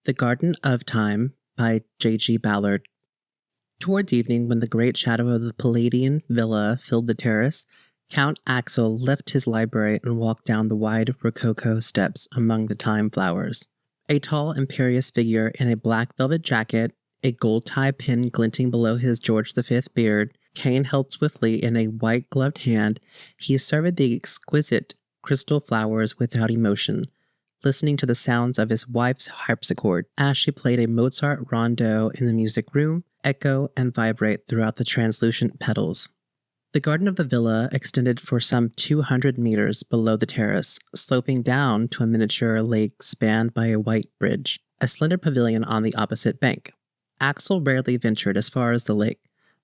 The Garden of Time by J.G. Ballard. Towards evening, when the great shadow of the Palladian villa filled the terrace, Count Axel left his library and walked down the wide rococo steps among the thyme flowers. A tall, imperious figure in a black velvet jacket, a gold tie pin glinting below his George V beard, cane held swiftly in a white-gloved hand, he surveyed the exquisite crystal flowers without emotion, listening to the sounds of his wife's harpsichord as she played a Mozart rondo in the music room, echo and vibrate throughout the translucent petals. The garden of the villa extended for some 200 meters below the terrace, sloping down to a miniature lake spanned by a white bridge, a slender pavilion on the opposite bank. Axel rarely ventured as far as the lake.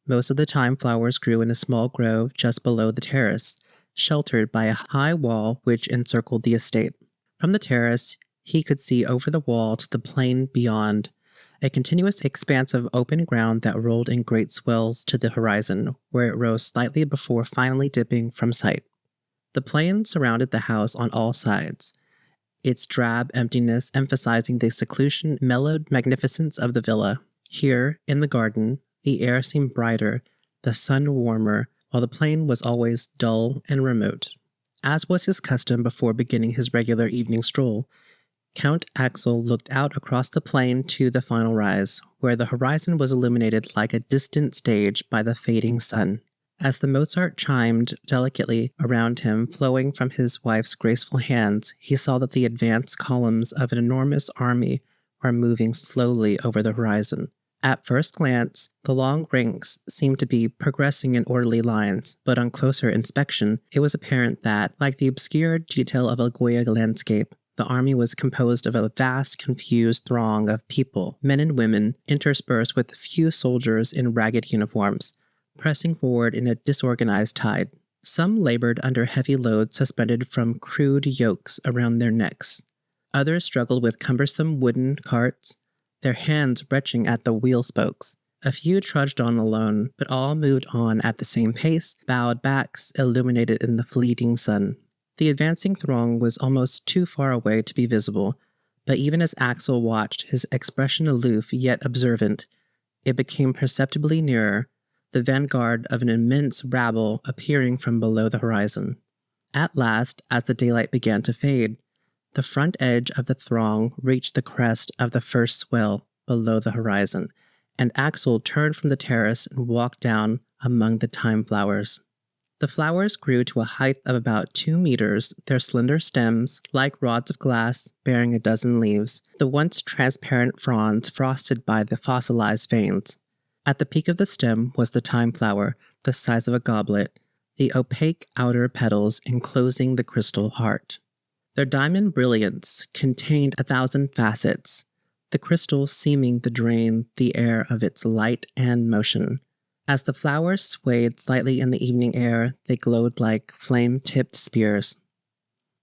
Most of the time flowers grew in a small grove just below the terrace, sheltered by a high wall which encircled the estate. From the terrace, he could see over the wall to the plain beyond, a continuous expanse of open ground that rolled in great swells to the horizon, where it rose slightly before finally dipping from sight. The plain surrounded the house on all sides, its drab emptiness emphasizing the seclusion, mellowed magnificence of the villa. Here, in the garden, the air seemed brighter, the sun warmer, while the plain was always dull and remote. As was his custom before beginning his regular evening stroll, Count Axel looked out across the plain to the final rise, where the horizon was illuminated like a distant stage by the fading sun. As the Mozart chimed delicately around him, flowing from his wife's graceful hands, he saw that the advanced columns of an enormous army were moving slowly over the horizon. At first glance, the long ranks seemed to be progressing in orderly lines, but on closer inspection, it was apparent that, like the obscured detail of a Goya landscape, the army was composed of a vast, confused throng of people, men and women, interspersed with a few soldiers in ragged uniforms, pressing forward in a disorganized tide. Some labored under heavy loads suspended from crude yokes around their necks. Others struggled with cumbersome wooden carts, their hands retching at the wheel spokes. A few trudged on alone, but all moved on at the same pace, bowed backs illuminated in the fleeting sun. The advancing throng was almost too far away to be visible, but even as Axel watched, his expression aloof yet observant, it became perceptibly nearer, the vanguard of an immense rabble appearing from below the horizon. At last, as the daylight began to fade, the front edge of the throng reached the crest of the first swell below the horizon, and Axel turned from the terrace and walked down among the thyme flowers. The flowers grew to a height of about 2 meters, their slender stems, like rods of glass, bearing a dozen leaves, the once transparent fronds frosted by the fossilized veins. At the peak of the stem was the thyme flower, the size of a goblet, the opaque outer petals enclosing the crystal heart. Their diamond brilliance contained 1,000 facets, the crystal seeming to drain the air of its light and motion. As the flowers swayed slightly in the evening air, they glowed like flame-tipped spears.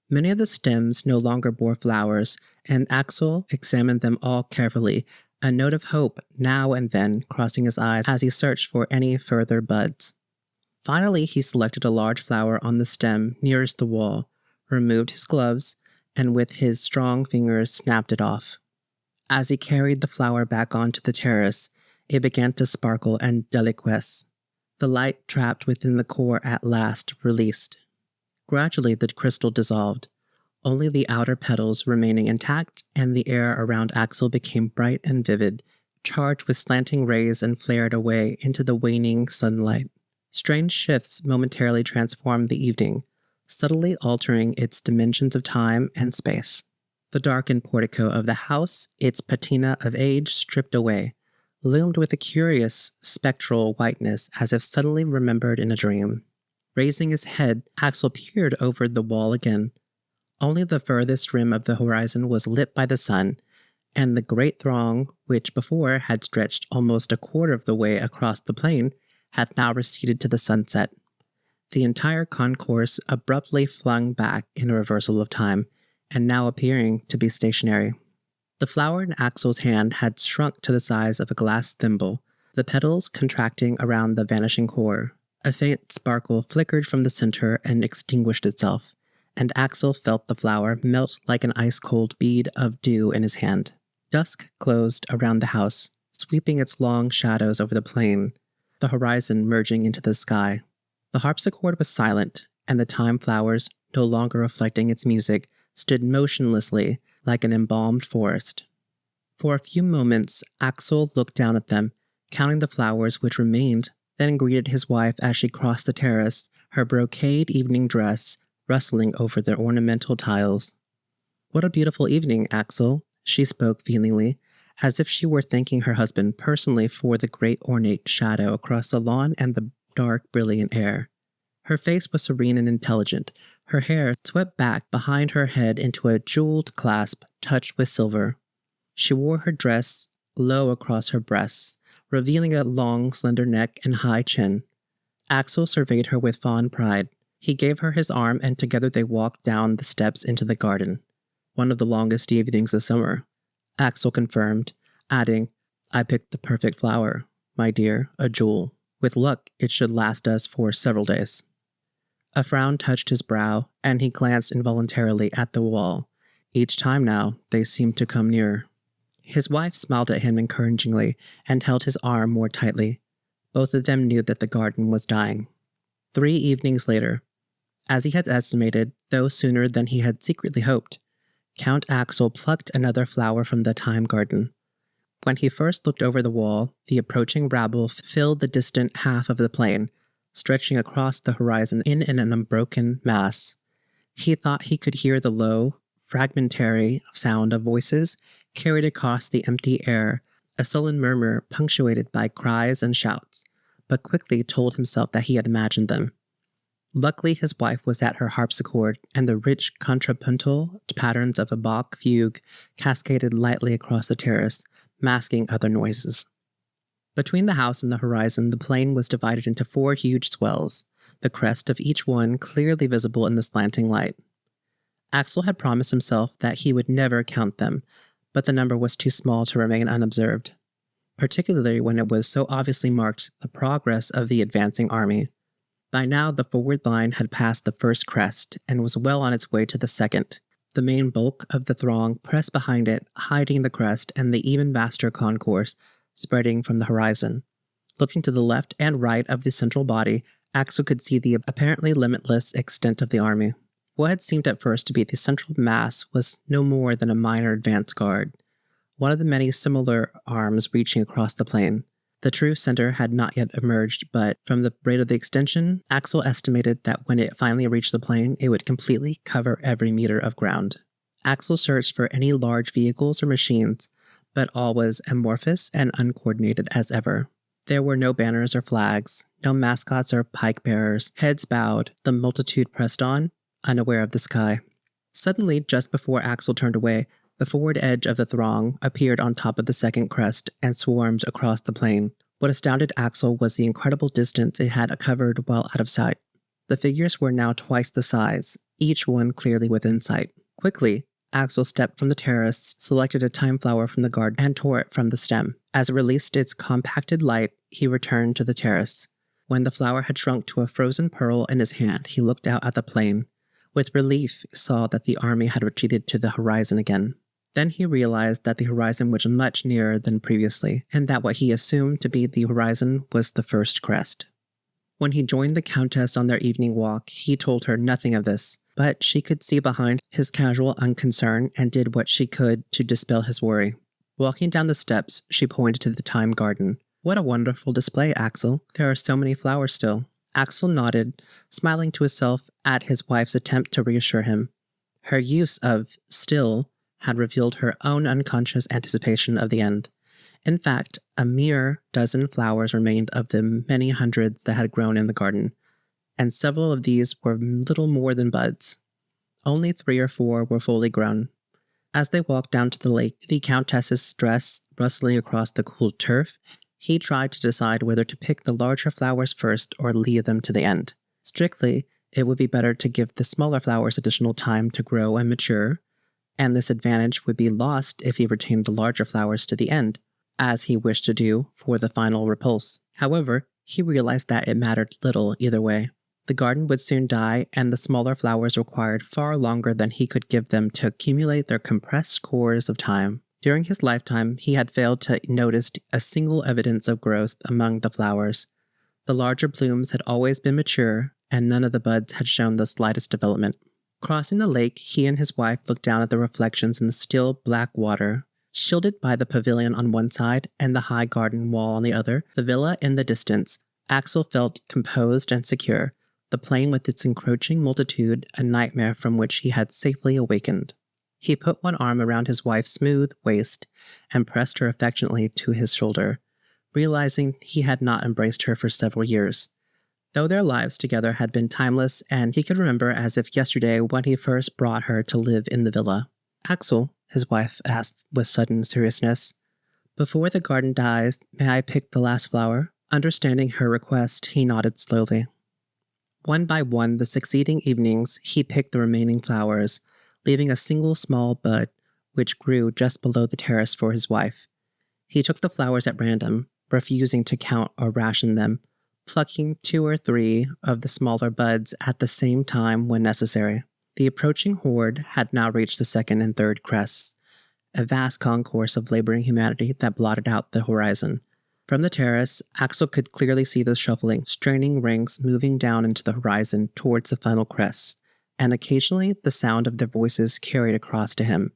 Many of the stems no longer bore flowers, and Axel examined them all carefully, a note of hope now and then crossing his eyes as he searched for any further buds. Finally, he selected a large flower on the stem nearest the wall, removed his gloves, and with his strong fingers snapped it off. As he carried the flower back onto the terrace, it began to sparkle and deliquesce. The light trapped within the core at last released. Gradually the crystal dissolved, only the outer petals remaining intact, and the air around Axel became bright and vivid, charged with slanting rays and flared away into the waning sunlight. Strange shifts momentarily transformed the evening, subtly altering its dimensions of time and space. The darkened portico of the house, its patina of age stripped away, loomed with a curious, spectral whiteness as if suddenly remembered in a dream. Raising his head, Axel peered over the wall again. Only the furthest rim of the horizon was lit by the sun, and the great throng, which before had stretched almost a quarter of the way across the plain, had now receded to the sunset. The entire concourse abruptly flung back in a reversal of time, and now appearing to be stationary. The flower in Axel's hand had shrunk to the size of a glass thimble, the petals contracting around the vanishing core. A faint sparkle flickered from the center and extinguished itself, and Axel felt the flower melt like an ice-cold bead of dew in his hand. Dusk closed around the house, sweeping its long shadows over the plain, the horizon merging into the sky. The harpsichord was silent, and the thyme flowers, no longer reflecting its music, stood motionlessly like an embalmed forest. For a few moments, Axel looked down at them, counting the flowers which remained, then greeted his wife as she crossed the terrace, her brocade evening dress rustling over the ornamental tiles. "What a beautiful evening, Axel," she spoke feelingly, as if she were thanking her husband personally for the great ornate shadow across the lawn and the dark, brilliant air. Her face was serene and intelligent, her hair swept back behind her head into a jeweled clasp touched with silver. She wore her dress low across her breasts, revealing a long, slender neck and high chin. Axel surveyed her with fond pride. He gave her his arm, and together they walked down the steps into the garden. "One of the longest evenings this summer," Axel confirmed, adding, "I picked the perfect flower, my dear, a jewel. With luck, it should last us for several days." A frown touched his brow, and he glanced involuntarily at the wall. Each time now, they seemed to come nearer. His wife smiled at him encouragingly and held his arm more tightly. Both of them knew that the garden was dying. 3 evenings later, as he had estimated, though sooner than he had secretly hoped, Count Axel plucked another flower from the thyme garden. When he first looked over the wall, the approaching rabble filled the distant half of the plain, stretching across the horizon in an unbroken mass. He thought he could hear the low, fragmentary sound of voices carried across the empty air, a sullen murmur punctuated by cries and shouts, but quickly told himself that he had imagined them. Luckily, his wife was at her harpsichord, and the rich contrapuntal patterns of a Bach fugue cascaded lightly across the terrace, masking other noises. Between the house and the horizon, the plain was divided into 4 huge swells, the crest of each one clearly visible in the slanting light. Axel had promised himself that he would never count them, but the number was too small to remain unobserved, particularly when it was so obviously marked the progress of the advancing army. By now, the forward line had passed the first crest and was well on its way to the second. The main bulk of the throng pressed behind it, hiding the crest and the even vaster concourse spreading from the horizon. Looking to the left and right of the central body, Axel could see the apparently limitless extent of the army. What had seemed at first to be the central mass was no more than a minor advance guard, one of the many similar arms reaching across the plain. The true center had not yet emerged, but from the rate of the extension, Axel estimated that when it finally reached the plain, it would completely cover every meter of ground. Axel searched for any large vehicles or machines, but all was amorphous and uncoordinated as ever. There were no banners or flags, no mascots or pike bearers. Heads bowed, the multitude pressed on, unaware of the sky. Suddenly, just before Axel turned away, the forward edge of the throng appeared on top of the second crest and swarmed across the plain. What astounded Axel was the incredible distance it had covered while out of sight. The figures were now twice the size, each one clearly within sight. Quickly, Axel stepped from the terrace, selected a thyme flower from the garden, and tore it from the stem. As it released its compacted light, he returned to the terrace. When the flower had shrunk to a frozen pearl in his hand, he looked out at the plain. With relief, he saw that the army had retreated to the horizon again. Then he realized that the horizon was much nearer than previously, and that what he assumed to be the horizon was the first crest. When he joined the Countess on their evening walk, he told her nothing of this, but she could see behind his casual unconcern and did what she could to dispel his worry. Walking down the steps, she pointed to the thyme garden. "What a wonderful display, Axel. There are so many flowers still." Axel nodded, smiling to himself at his wife's attempt to reassure him. Her use of "still" had revealed her own unconscious anticipation of the end. In fact, a mere dozen flowers remained of the many hundreds that had grown in the garden, and several of these were little more than buds. Only 3 or 4 were fully grown. As they walked down to the lake, the Countess's dress rustling across the cool turf, he tried to decide whether to pick the larger flowers first or leave them to the end. Strictly, it would be better to give the smaller flowers additional time to grow and mature, and this advantage would be lost if he retained the larger flowers to the end, as he wished to do for the final repulse. However, he realized that it mattered little either way. The garden would soon die, and the smaller flowers required far longer than he could give them to accumulate their compressed cores of time. During his lifetime, he had failed to notice a single evidence of growth among the flowers. The larger blooms had always been mature, and none of the buds had shown the slightest development. Crossing the lake, he and his wife looked down at the reflections in the still black water. Shielded by the pavilion on one side and the high garden wall on the other, the villa in the distance, Axel felt composed and secure, the plain with its encroaching multitude a nightmare from which he had safely awakened. He put one arm around his wife's smooth waist and pressed her affectionately to his shoulder, realizing he had not embraced her for several years. Though their lives together had been timeless, and he could remember as if yesterday when he first brought her to live in the villa. "Axel," his wife asked with sudden seriousness, "before the garden dies, may I pick the last flower?" Understanding her request, he nodded slowly. One by one, the succeeding evenings, he picked the remaining flowers, leaving a single small bud, which grew just below the terrace for his wife. He took the flowers at random, refusing to count or ration them, plucking 2 or 3 of the smaller buds at the same time when necessary. The approaching horde had now reached the second and third crests, a vast concourse of laboring humanity that blotted out the horizon. From the terrace, Axel could clearly see the shuffling, straining ranks moving down into the horizon towards the final crests, and occasionally the sound of their voices carried across to him,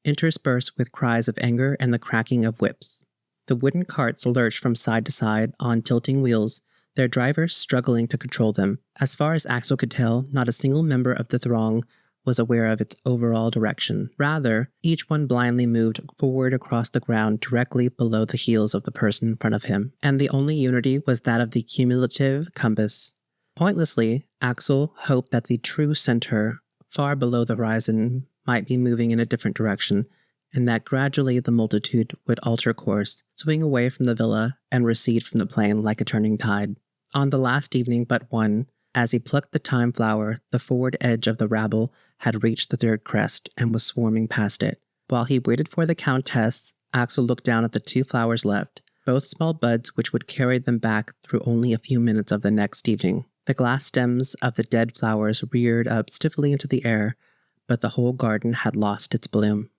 interspersed with cries of anger and the cracking of whips. The wooden carts lurched from side to side on tilting wheels, their drivers struggling to control them. As far as Axel could tell, not a single member of the throng was aware of its overall direction. Rather, each one blindly moved forward across the ground directly below the heels of the person in front of him, and the only unity was that of the cumulative compass. Pointlessly, Axel hoped that the true center, far below the horizon, might be moving in a different direction, and that gradually the multitude would alter course, swing away from the villa, and recede from the plain like a turning tide. On the last evening but one, as he plucked the thyme flower, the forward edge of the rabble had reached the third crest and was swarming past it. While he waited for the countess, Axel looked down at the 2 flowers left, both small buds which would carry them back through only a few minutes of the next evening. The glass stems of the dead flowers reared up stiffly into the air, but the whole garden had lost its bloom.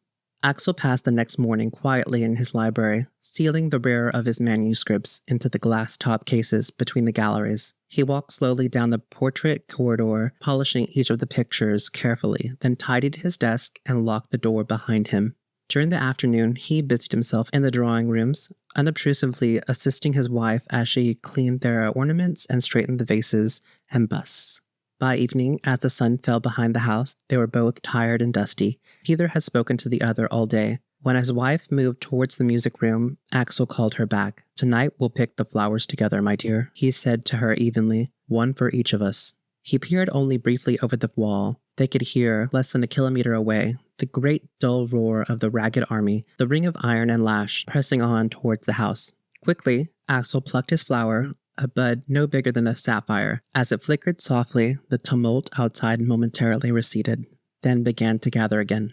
Axel passed the next morning quietly in his library, sealing the rarer of his manuscripts into the glass-top cases between the galleries. He walked slowly down the portrait corridor, polishing each of the pictures carefully, then tidied his desk and locked the door behind him. During the afternoon, he busied himself in the drawing rooms, unobtrusively assisting his wife as she cleaned their ornaments and straightened the vases and busts. By evening, as the sun fell behind the house, they were both tired and dusty. Neither had spoken to the other all day. When his wife moved towards the music room, Axel called her back. "Tonight we'll pick the flowers together, my dear," he said to her evenly, "one for each of us." He peered only briefly over the wall. They could hear, less than a kilometer away, the great dull roar of the ragged army, the ring of iron and lash, pressing on towards the house. Quickly, Axel plucked his flower, a bud no bigger than a sapphire. As it flickered softly, the tumult outside momentarily receded, then began to gather again.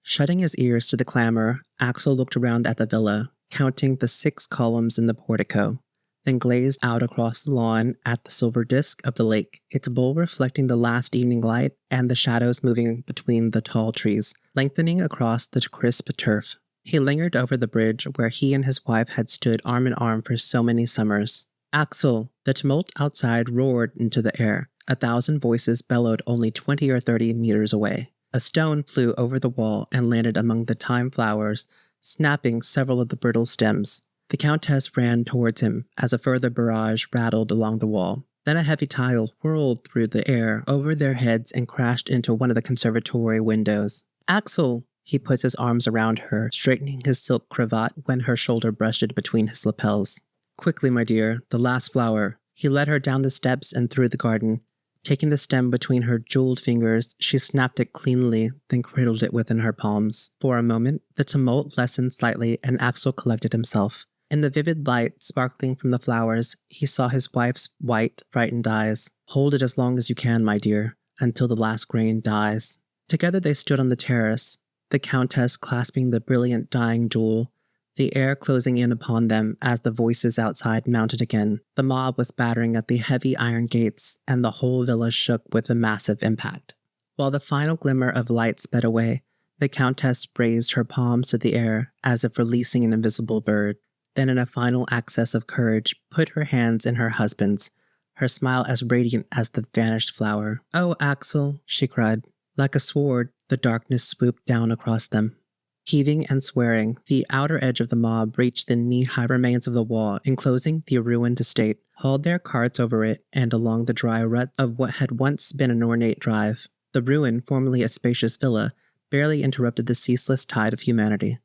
Shutting his ears to the clamor, Axel looked around at the villa, counting the 6 columns in the portico, then glazed out across the lawn at the silver disk of the lake, its bowl reflecting the last evening light and the shadows moving between the tall trees, lengthening across the crisp turf. He lingered over the bridge where he and his wife had stood arm in arm for so many summers. "Axel!" The tumult outside roared into the air. 1,000 voices bellowed only 20 or 30 meters away. A stone flew over the wall and landed among the thyme flowers, snapping several of the brittle stems. The countess ran towards him as a further barrage rattled along the wall. Then a heavy tile whirled through the air over their heads and crashed into one of the conservatory windows. "Axel!" He put his arms around her, straightening his silk cravat when her shoulder brushed between his lapels. "Quickly, my dear, the last flower." He led her down the steps and through the garden. Taking the stem between her jeweled fingers, she snapped it cleanly, then cradled it within her palms. For a moment, the tumult lessened slightly and Axel collected himself. In the vivid light sparkling from the flowers, he saw his wife's white, frightened eyes. "Hold it as long as you can, my dear, until the last grain dies." Together they stood on the terrace, the countess clasping the brilliant dying jewel, the air closing in upon them as the voices outside mounted again. The mob was battering at the heavy iron gates, and the whole villa shook with a massive impact. While the final glimmer of light sped away, The Countess raised her palms to the air as if releasing an invisible bird, then in a final access of courage put her hands in her husband's, her smile as radiant as the vanished flower. "Oh, Axel," she cried. Like a sword, the darkness swooped down across them. Heaving and swearing, the outer edge of the mob reached the knee-high remains of the wall enclosing the ruined estate, hauled their carts over it and along the dry ruts of what had once been an ornate drive. The ruin, formerly a spacious villa, barely interrupted the ceaseless tide of humanity.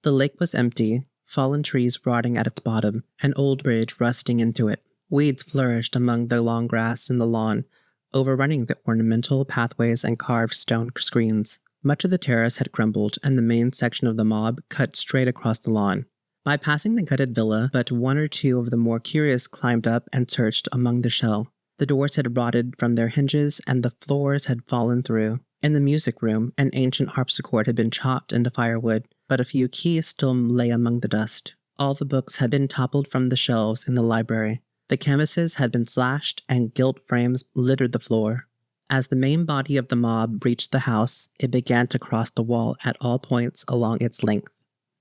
The lake was empty, fallen trees rotting at its bottom, an old bridge rusting into it. Weeds flourished among the long grass in the lawn, overrunning the ornamental pathways and carved stone screens. Much of the terrace had crumbled, and the main section of the mob cut straight across the lawn. By passing the gutted villa, but one or two of the more curious climbed up and searched among the shell. The doors had rotted from their hinges, and the floors had fallen through. In the music room, an ancient harpsichord had been chopped into firewood, but a few keys still lay among the dust. All the books had been toppled from the shelves in the library. The canvases had been slashed, and gilt frames littered the floor. As the main body of the mob reached the house, it began to cross the wall at all points along its length.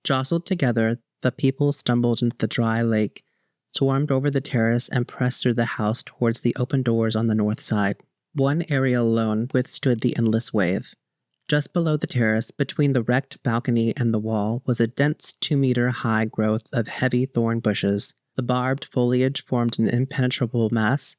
Jostled together, the people stumbled into the dry lake, swarmed over the terrace, and pressed through the house towards the open doors on the north side. One area alone withstood the endless wave. Just below the terrace, between the wrecked balcony and the wall, was a dense 2-meter-high growth of heavy thorn bushes. The barbed foliage formed an impenetrable mass,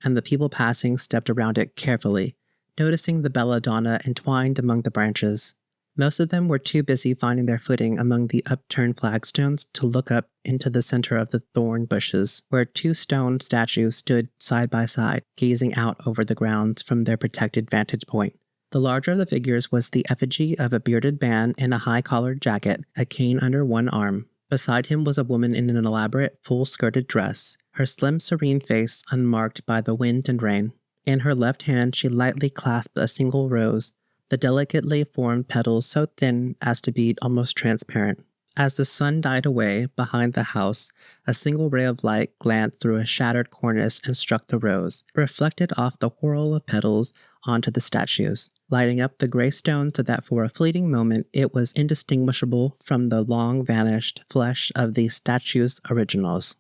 and the people passing stepped around it carefully, noticing the belladonna entwined among the branches. Most of them were too busy finding their footing among the upturned flagstones to look up into the center of the thorn bushes, where 2 stone statues stood side by side, gazing out over the grounds from their protected vantage point. The larger of the figures was the effigy of a bearded man in a high-collared jacket, a cane under one arm. Beside him was a woman in an elaborate, full-skirted dress, her slim, serene face unmarked by the wind and rain. In her left hand she lightly clasped a single rose, the delicately formed petals so thin as to be almost transparent. As the sun died away behind the house, a single ray of light glanced through a shattered cornice and struck the rose, reflected off the whirl of petals onto the statues, lighting up the gray stone so that for a fleeting moment it was indistinguishable from the long-vanished flesh of the statue's originals.